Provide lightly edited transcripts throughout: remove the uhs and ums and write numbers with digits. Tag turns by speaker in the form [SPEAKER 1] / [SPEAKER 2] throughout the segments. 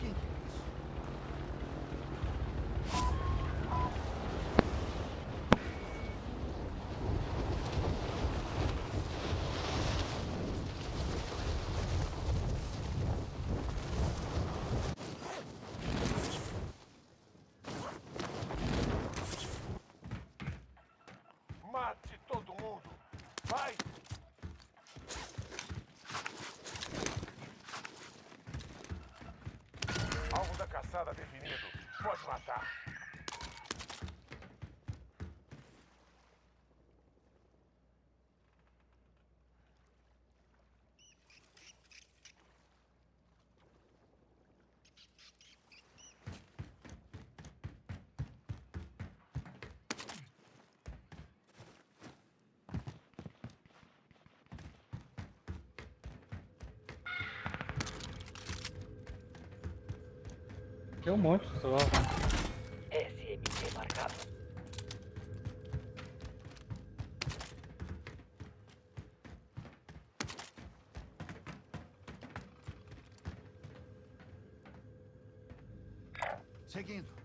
[SPEAKER 1] Quem que é isso?
[SPEAKER 2] Mate todo mundo! Vai! Alvo da caçada definido. Pode matar.
[SPEAKER 3] Tem um monte só.
[SPEAKER 4] SMG marcado.
[SPEAKER 1] Seguindo.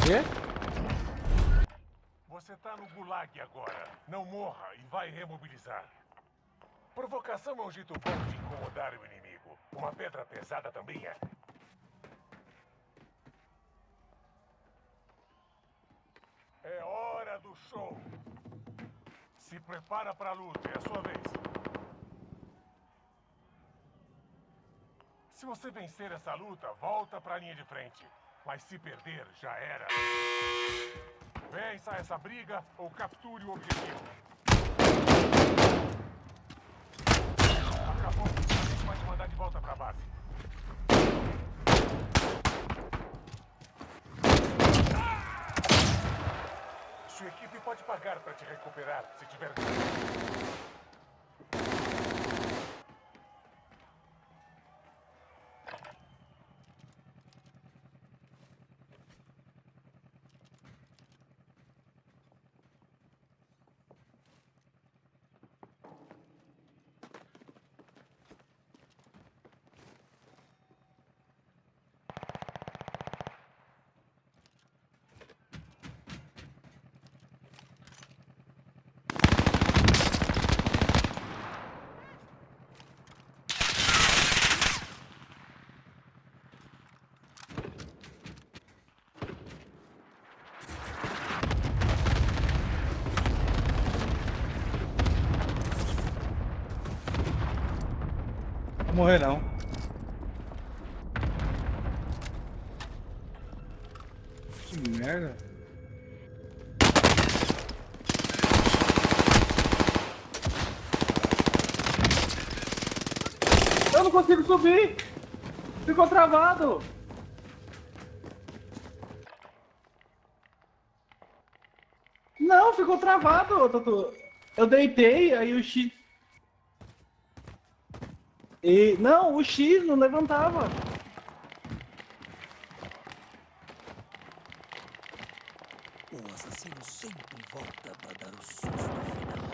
[SPEAKER 3] Quê?
[SPEAKER 2] Você tá no gulag agora. Não morra e vai remobilizar. Provocação é um jeito bom de incomodar o inimigo. Uma pedra pesada também é. É hora do show. Se prepara pra luta, é a sua vez. Se você vencer essa luta, volta pra linha de frente. Mas se perder, já era. Vença essa briga ou capture o objetivo. Acabou. A gente vai te mandar de volta pra base. Sua equipe pode pagar pra te recuperar se tiver.
[SPEAKER 3] Não vou morrer não. Que merda. Eu não consigo subir! Ficou travado! Não, ficou travado, Tatu. Eu deitei, aí o X. E. Não, o X não levantava.
[SPEAKER 1] O assassino sempre volta pra dar o susto final.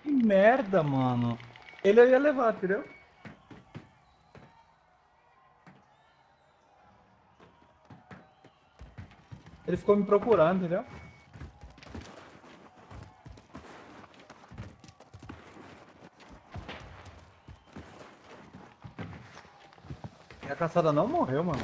[SPEAKER 3] Que merda, mano. Ele ia levar, entendeu? Ele ficou me procurando, entendeu? E a caçada não morreu, mano.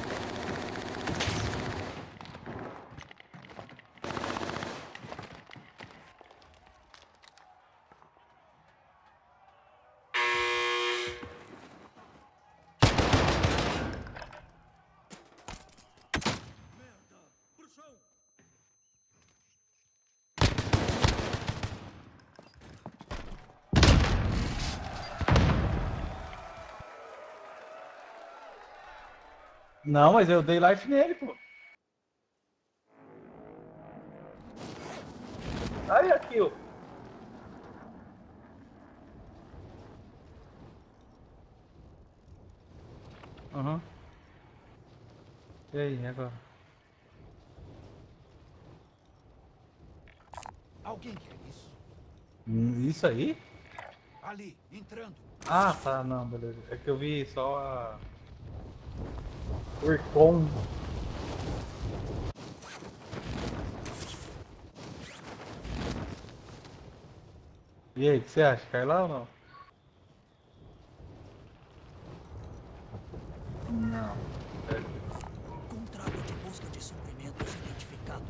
[SPEAKER 1] Merda! Pro chão!
[SPEAKER 3] Não, mas eu dei life nele, pô. Aí, aqui, ó. Aham. E aí, agora?
[SPEAKER 1] Alguém quer isso?
[SPEAKER 3] Isso aí?
[SPEAKER 1] Ali, entrando.
[SPEAKER 3] Ah, tá, não, beleza. É que eu vi só a... o Ircon. E aí, o que você acha? Cai lá ou não? Não.
[SPEAKER 1] Contrato de busca de suprimentos identificado.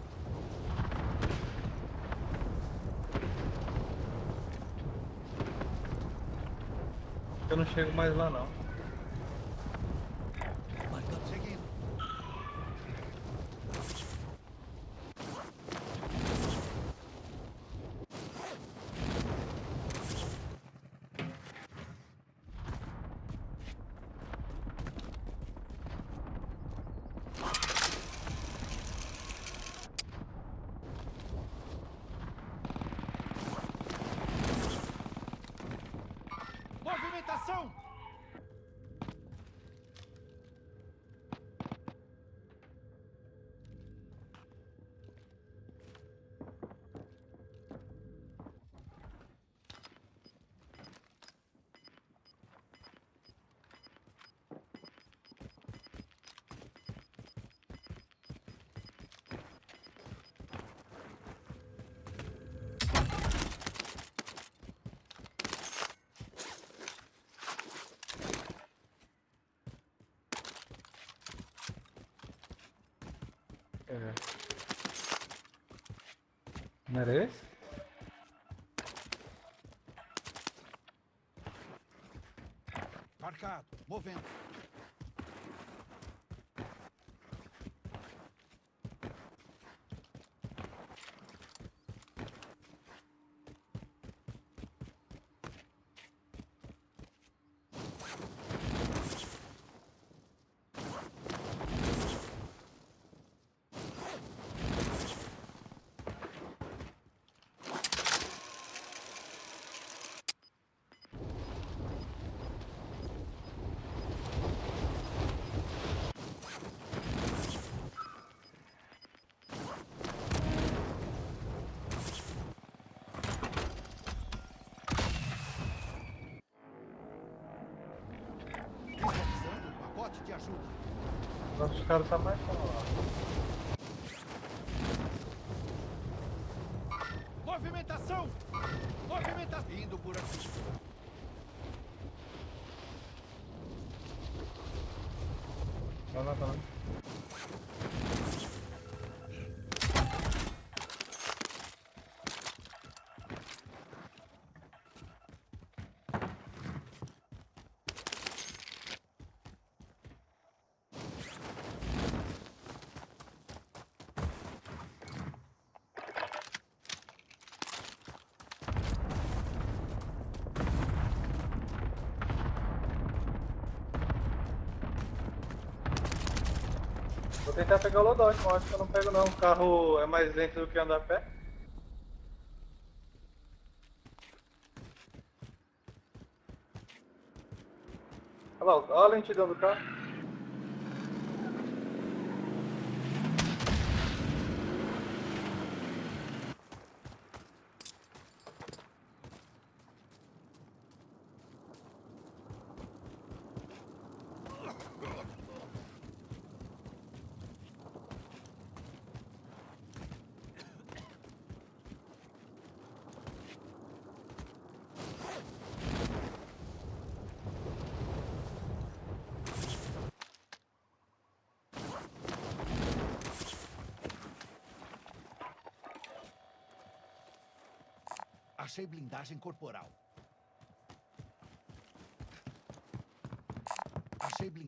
[SPEAKER 3] Eu não chego mais lá, não.
[SPEAKER 1] Marcando. Seguindo. Movimentação!
[SPEAKER 3] É. Não era esse?
[SPEAKER 1] Marcado. Movendo. Visualizando o pacote de ajuda.
[SPEAKER 3] Nossos caras tá mais pra lá.
[SPEAKER 1] Movimentação! Movimentação! Indo por aqui.
[SPEAKER 3] Vai lá, vai lá. Vou tentar pegar o Lodock, mas acho que eu não pego não. O carro é mais lento do que andar a pé. Olha lá, olha a lentidão do carro.
[SPEAKER 1] Achei blindagem corporal.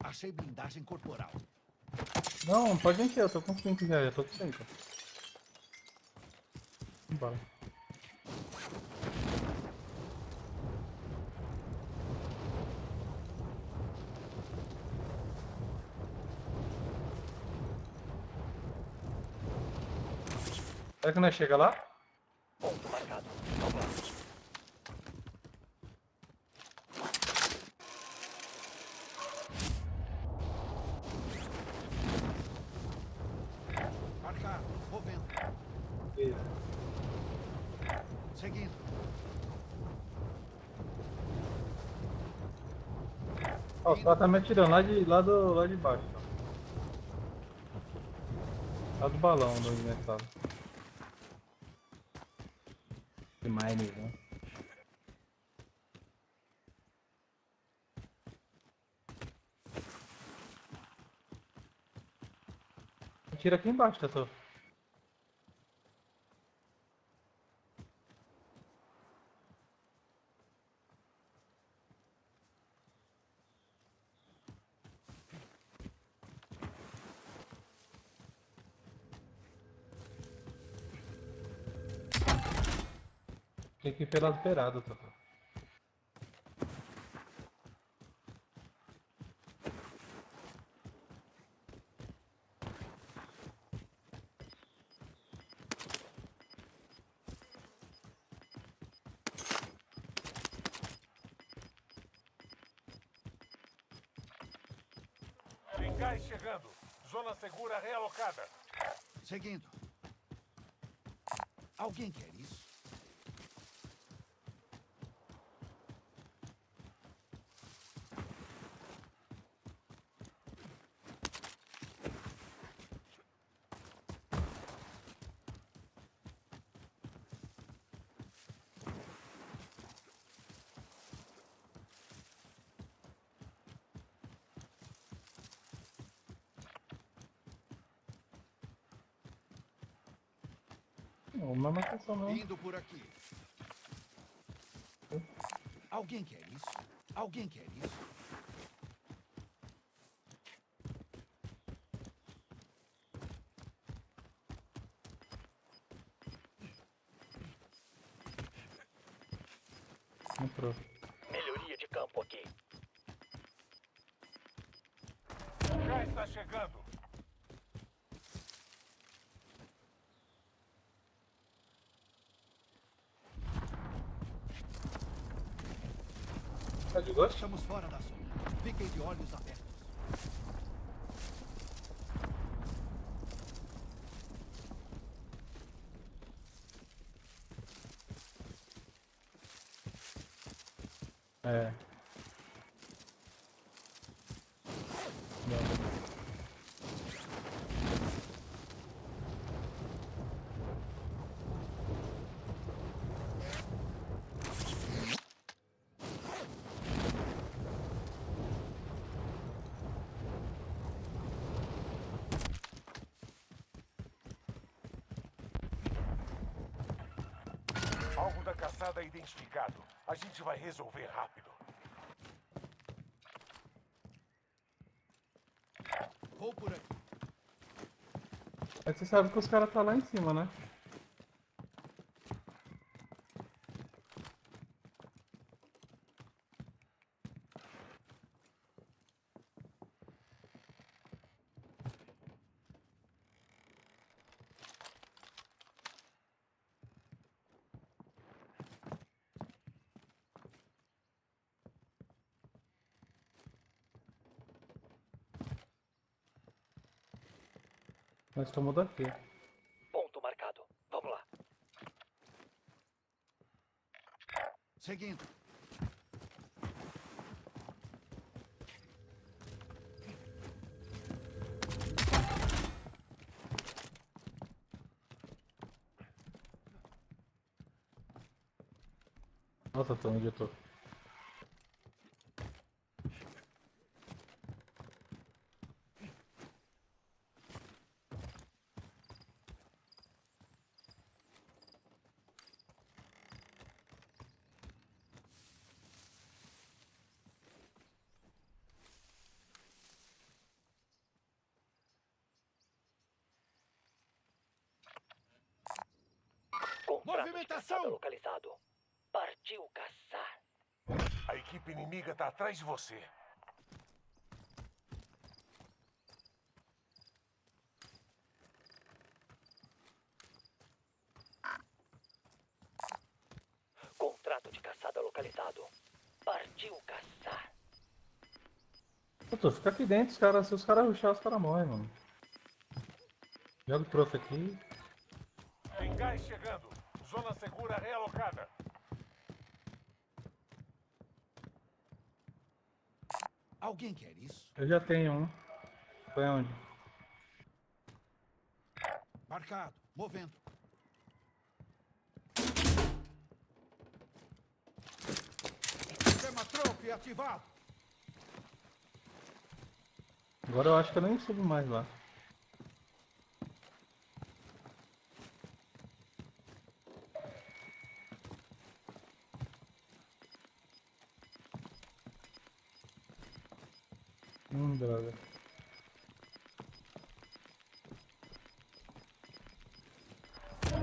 [SPEAKER 1] Achei blindagem corporal.
[SPEAKER 3] Não, pode encher, eu tô com 5 já tô com 5. Bora. Será que nós chega lá?
[SPEAKER 4] Ponto marcado. Avanço.
[SPEAKER 3] Isso.
[SPEAKER 4] Seguindo.
[SPEAKER 3] Ó, os caras tá me atirando lá de baixo. Lá do balão do aniversário. De mine, né? Tira aqui embaixo, Tato. Tem que ir pelas beiradas, Tato.
[SPEAKER 2] Tem gás chegando. Zona segura realocada.
[SPEAKER 4] Seguindo. Alguém quer isso?
[SPEAKER 3] Uma marcação não.
[SPEAKER 4] Indo por aqui. Alguém quer isso? Alguém quer isso?
[SPEAKER 3] Entrou.
[SPEAKER 1] Melhoria de campo aqui.
[SPEAKER 2] O gás está chegando.
[SPEAKER 3] Tá de gosto?
[SPEAKER 4] Estamos fora da zona. Fiquem de olhos abertos.
[SPEAKER 3] É. Não.
[SPEAKER 2] Alvo da caçada identificado. A gente vai resolver rápido.
[SPEAKER 4] Vou por aqui.
[SPEAKER 3] Mas você sabe que os caras tá lá em cima, né? Nós estamos daqui.
[SPEAKER 1] Ponto marcado. Vamos lá.
[SPEAKER 4] Seguindo.
[SPEAKER 3] Nossa, tô onde eu tô.
[SPEAKER 1] Contrato de
[SPEAKER 4] Movimentação!
[SPEAKER 1] caçada localizado. Partiu caçar.
[SPEAKER 2] A equipe inimiga está atrás de você.
[SPEAKER 1] Contrato de caçada localizado. Partiu caçar.
[SPEAKER 3] Eu tô, fica aqui dentro, se os caras rushar, os caras morrem, mano. Joga o troço aqui.
[SPEAKER 2] Tem Gás chegando. Zona segura realocada.
[SPEAKER 4] Alguém quer isso?
[SPEAKER 3] Eu já tenho um. Foi onde?
[SPEAKER 4] Marcado. Movendo. Sistema trope ativado.
[SPEAKER 3] Agora eu acho que eu nem subo mais lá. Droga.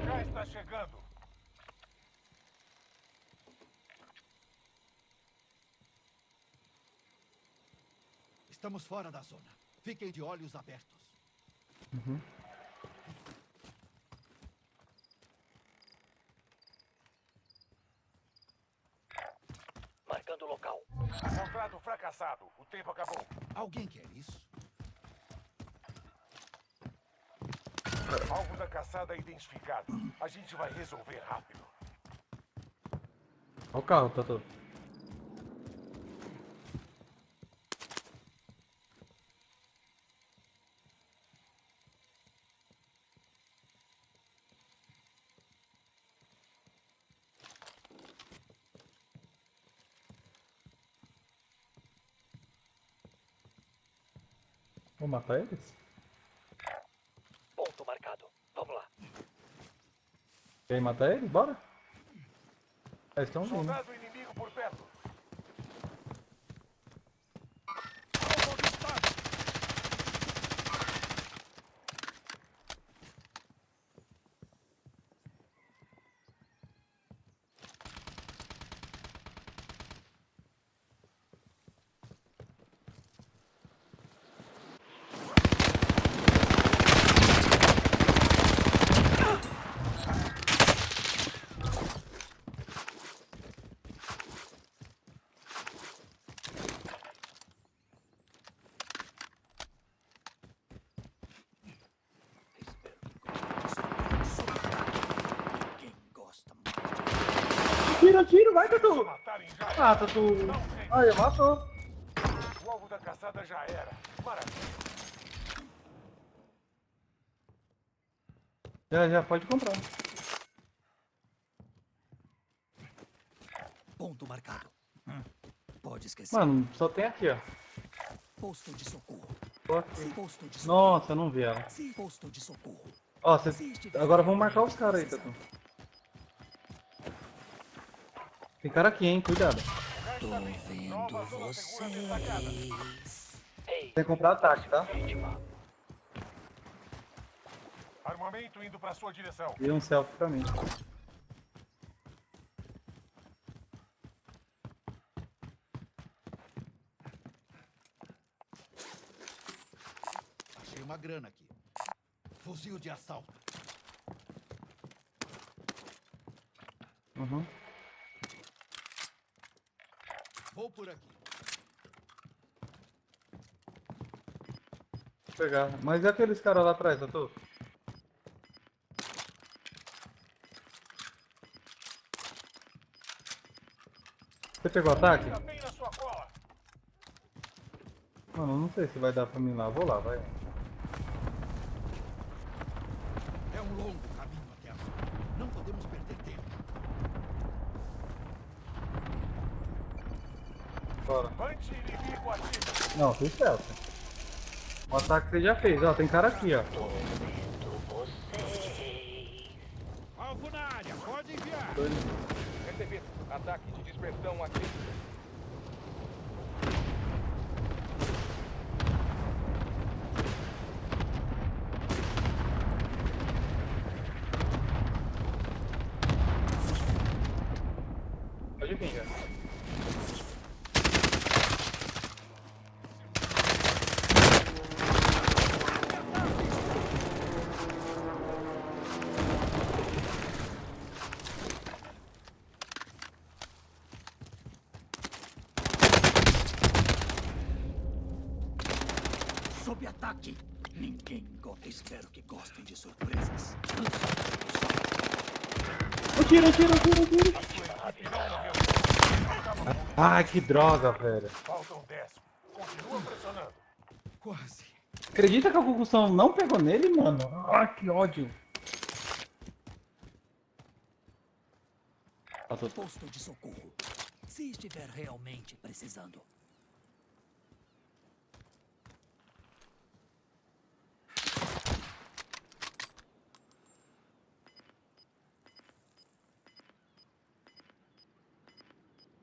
[SPEAKER 2] Já está chegando.
[SPEAKER 4] Estamos fora da zona. Fiquem de olhos abertos.
[SPEAKER 3] Uhum.
[SPEAKER 1] Marcando o local.
[SPEAKER 2] Contrato fracassado. O tempo acabou.
[SPEAKER 4] Alguém quer isso?
[SPEAKER 2] Alvo da caçada identificado. A gente vai resolver rápido.
[SPEAKER 3] Olha o carro, Tatu. Vou matar eles?
[SPEAKER 1] Ponto marcado. Vamos lá.
[SPEAKER 3] Quer matar eles? Bora! Eles estão vindo.
[SPEAKER 2] Soldado inimigo por perto.
[SPEAKER 4] Alvo avistado.
[SPEAKER 1] Quem gosta mais de...
[SPEAKER 3] Tiro, vai, Tatu!
[SPEAKER 2] Matarem já.
[SPEAKER 3] Ah, Tatu! Aí, matou!
[SPEAKER 2] O alvo da caçada já era. Maravilha.
[SPEAKER 3] Já pode comprar.
[SPEAKER 1] Ponto marcado. Pode esquecer.
[SPEAKER 3] Mano, só tem aqui, ó.
[SPEAKER 1] Posto de socorro.
[SPEAKER 3] Tô aqui.
[SPEAKER 1] Posto de socorro.
[SPEAKER 3] Nossa, eu não vi ela.
[SPEAKER 1] Sim, posto de socorro.
[SPEAKER 3] Ó, agora vamos marcar os caras aí, Tatu. Tem cara aqui, hein? Cuidado.
[SPEAKER 1] Tô vendo vocês. Ei,
[SPEAKER 3] Tem que comprar ataque, tá?
[SPEAKER 1] vítima.
[SPEAKER 2] Armamento indo para sua direção.
[SPEAKER 3] E um selfie pra mim.
[SPEAKER 4] Achei uma grana aqui. Fuzil de assalto.
[SPEAKER 3] Uhum.
[SPEAKER 4] Vou por aqui.
[SPEAKER 3] Vou pegar. Mas e aqueles caras lá atrás, Tatu? Você pegou ataque?
[SPEAKER 2] Tá bem na sua cola.
[SPEAKER 3] Mano, não sei se vai dar pra mim lá. Vou lá, vai.
[SPEAKER 4] É um longo caminho até a zona. Não podemos perder tempo.
[SPEAKER 3] Bora.
[SPEAKER 2] Anti-inimigo ativo.
[SPEAKER 3] Não, fiz stealth. O ataque você já fez, ó. Tem cara aqui, ó.
[SPEAKER 1] Tô vendo vocês.
[SPEAKER 4] Alvo na área. Pode enviar.
[SPEAKER 2] Recebido. Ataque de dispersão ativo.
[SPEAKER 3] Pode vir, já.
[SPEAKER 1] Sob ataque. Ninguém gosta. Espero que gostem de surpresas. Lançamento.
[SPEAKER 3] Tira.
[SPEAKER 2] Rapidão morreu.
[SPEAKER 3] Ah, que droga, velho.
[SPEAKER 2] Faltam 10. Continua pressionando.
[SPEAKER 4] Quase.
[SPEAKER 3] Acredita que a concussão não pegou nele, mano? Ah, que ódio. Passou.
[SPEAKER 1] Posto de socorro. Se estiver realmente precisando.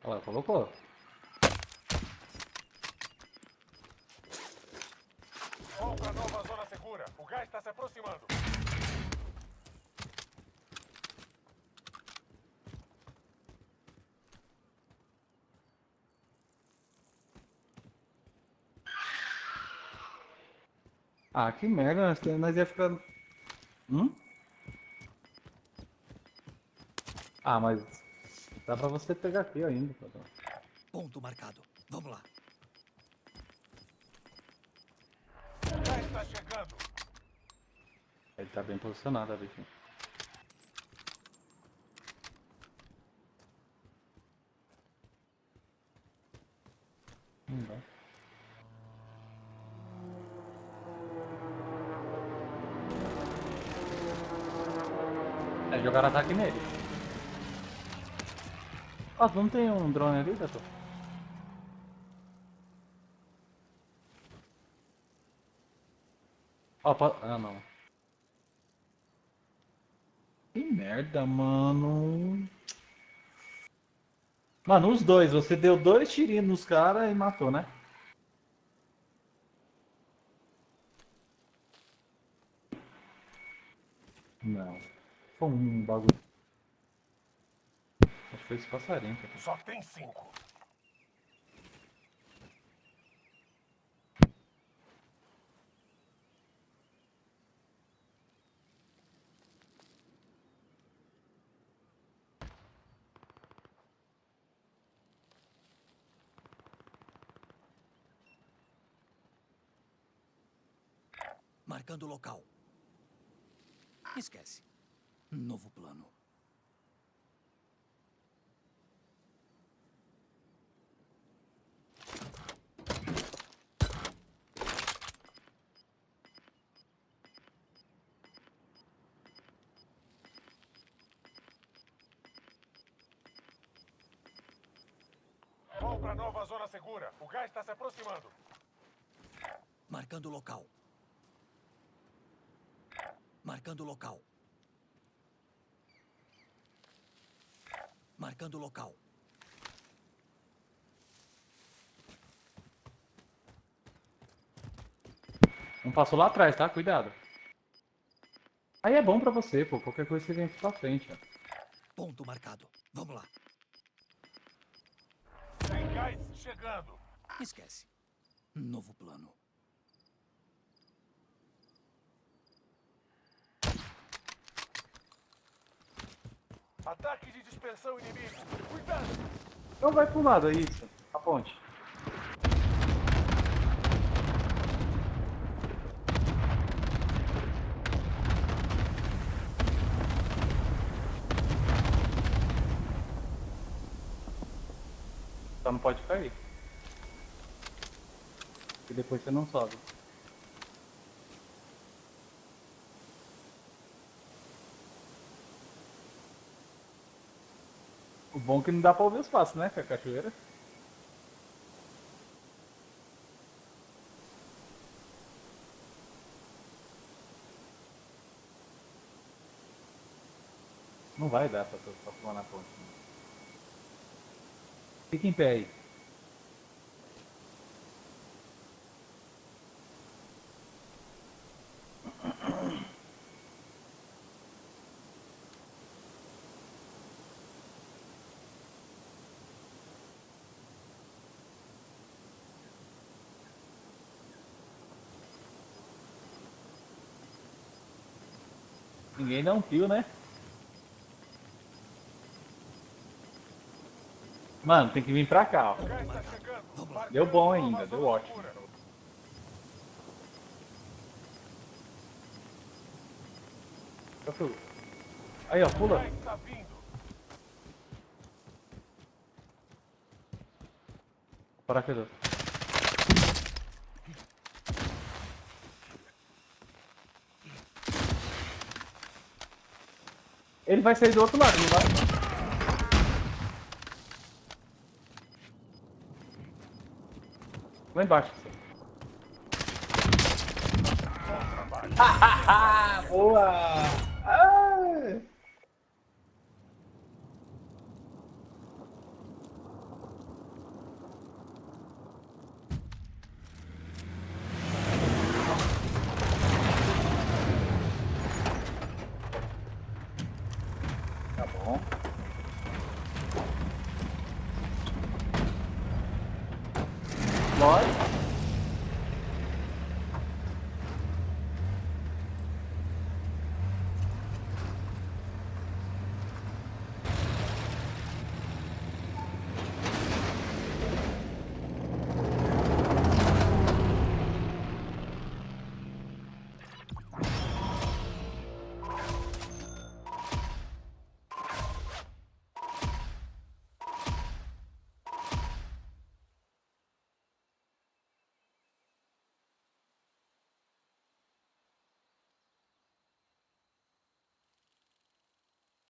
[SPEAKER 3] Olha lá, colocou.
[SPEAKER 2] Vão pra nova zona segura. O gás está se aproximando.
[SPEAKER 3] Ah, que merda, nós ia ficar... Ah, mas dá pra você pegar aqui ainda.
[SPEAKER 1] Ponto marcado. Vamos lá.
[SPEAKER 2] O gás está chegando.
[SPEAKER 3] Ele tá bem posicionado ali, filho. Não dá. É jogar ataque nele. Nossa, não tem um drone ali, Gato? Ó, ah, não. Que merda, mano. Mano, os dois. Você deu 2 tirinhos nos caras e matou, né? Não. Foi um bagulho. Acho que foi esse passarinho. Cara.
[SPEAKER 2] Só tem 5.
[SPEAKER 1] Marcando o local. Esquece. Novo plano.
[SPEAKER 2] Vão pra nova zona segura. O gás está se aproximando.
[SPEAKER 1] Marcando o local. Marcando o local. Marcando o local.
[SPEAKER 3] Um passou lá atrás, tá? Cuidado. Aí é bom pra você, pô. Qualquer coisa você vem aqui pra frente, ó.
[SPEAKER 1] Ponto marcado. Vamos lá.
[SPEAKER 2] Tem gás chegando.
[SPEAKER 1] Esquece. Novo plano.
[SPEAKER 2] Ataque de dispersão inimigo. Cuidado.
[SPEAKER 3] Então vai pro lado, é isso. A ponte. Só não pode cair. E depois você não sobe. O bom é que não dá pra ouvir os passos, né? Com a cachoeira. Não vai dar pra pular na ponte. Né? Fica em pé aí. Ninguém dá um fio, né? Mano, tem que vir pra cá, ó.
[SPEAKER 2] O gás está chegando.
[SPEAKER 3] Deu bom
[SPEAKER 2] Marcando
[SPEAKER 3] ainda,
[SPEAKER 2] nova
[SPEAKER 3] deu
[SPEAKER 2] zona
[SPEAKER 3] ótimo.
[SPEAKER 2] segura.
[SPEAKER 3] Aí, ó,
[SPEAKER 2] O
[SPEAKER 3] pula.
[SPEAKER 2] gás está vindo.
[SPEAKER 3] Paraquedor. Ele vai sair do outro lado, não vai? Lá embaixo. Boa! Ah! Tá bom. Lógico.